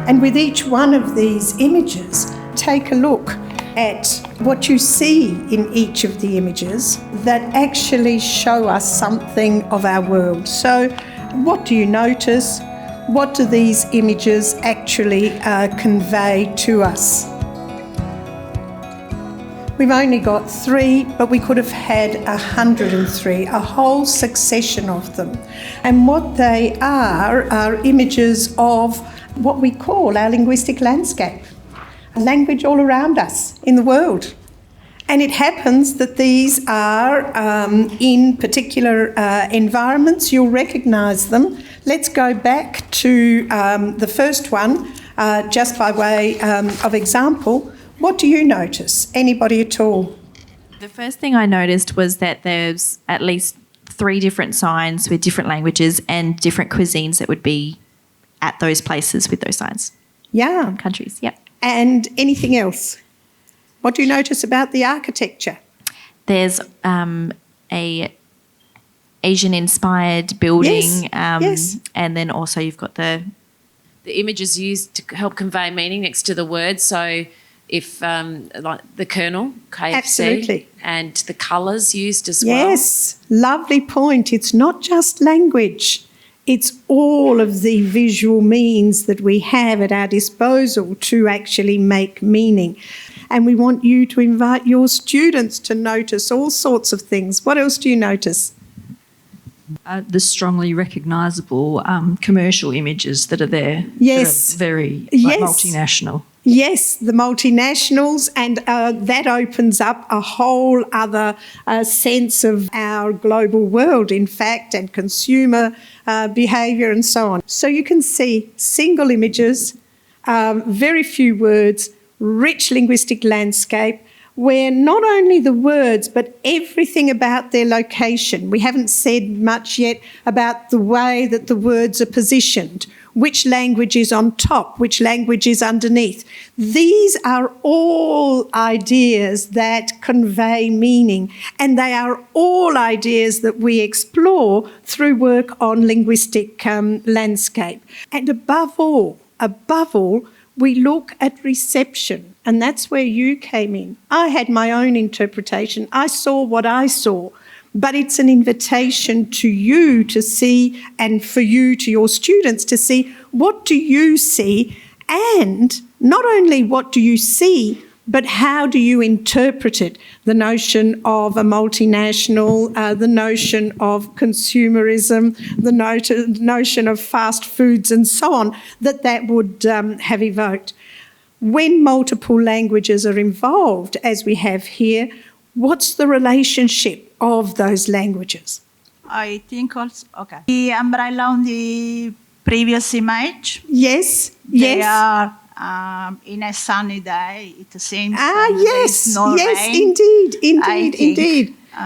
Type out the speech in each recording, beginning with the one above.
And with each one of these images, take a look at what you see in each of the images that actually show us something of our world. So what do you notice? What do these images actually convey to us? We've only got 3, but we could have had 103, a whole succession of them. And what they are images of what we call our linguistic landscape, language all around us in the world. And it happens that these are in particular environments. You'll recognise them. Let's go back to the first one, just by way of example. What do you notice? Anybody at all? The first thing I noticed was that there's at least 3 different signs with different languages and different cuisines that would be at those places with those signs. Yeah. Countries, yep. And anything else? What do you notice about the architecture? There's a Asian-inspired building. Yes. And then also you've got the images used to help convey meaning next to the word. So if like the kernel, KFC. Absolutely. And the colours used as well. Yes, lovely point. It's not just language. It's all of the visual means that we have at our disposal to actually make meaning. And we want you to invite your students to notice all sorts of things. What else do you notice? The strongly recognisable commercial images that are there. Yes. That are very multinational. Yes, the multinationals, and that opens up a whole other sense of our global world, in fact, and consumer behaviour and so on. So you can see single images, very few words, rich linguistic landscape, where not only the words but everything about their location. We haven't said much yet about the way that the words are positioned, which language is on top, which language is underneath. These are all ideas that convey meaning, and they are all ideas that we explore through work on linguistic landscape. And above all, we look at reception, and that's where you came in. I had my own interpretation. I saw what I saw, but it's an invitation to you to see, and for you, to your students, to see what do you see, and not only what do you see, but how do you interpret it? The notion of a multinational, the notion of consumerism, the notion of fast foods and so on, that would have evoked. When multiple languages are involved, as we have here, what's the relationship of those languages? I think also, okay. The umbrella on the previous image. Yes, they are in a sunny day, it seems. Yes, no yes, rain,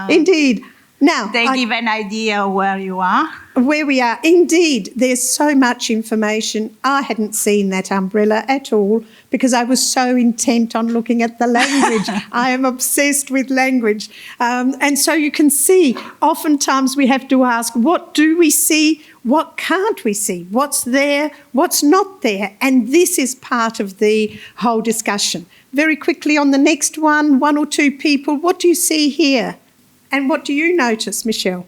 indeed. Now, they give an idea where you are. Where we are, indeed. There's so much information. I hadn't seen that umbrella at all because I was so intent on looking at the language. I am obsessed with language. And so you can see, oftentimes we have to ask, what do we see? What can't we see? What's there? What's not there? And this is part of the whole discussion. Very quickly on the next one or two people, what do you see here? And what do you notice, Michelle?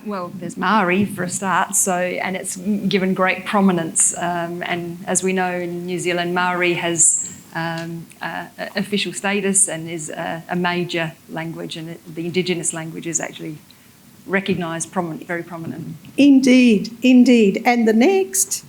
Well, there's Maori for a start, and it's given great prominence. And as we know, in New Zealand, Maori has official status and is a major language, and the Indigenous language is actually recognised very prominent. Indeed. And the next,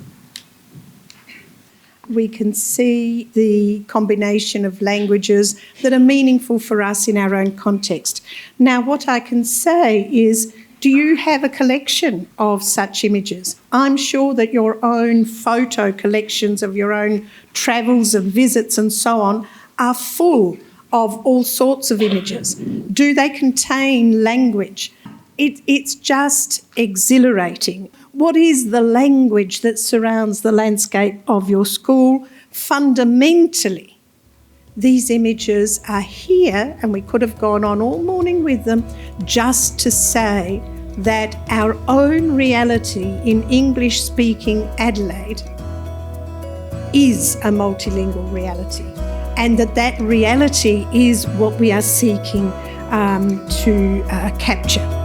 we can see the combination of languages that are meaningful for us in our own context. Now, what I can say is, do you have a collection of such images? I'm sure that your own photo collections of your own travels and visits and so on are full of all sorts of images. Do they contain language? It's just exhilarating. What is the language that surrounds the landscape of your school? Fundamentally, these images are here, and we could have gone on all morning with them, just to say that our own reality in English-speaking Adelaide is a multilingual reality, and that reality is what we are seeking to capture.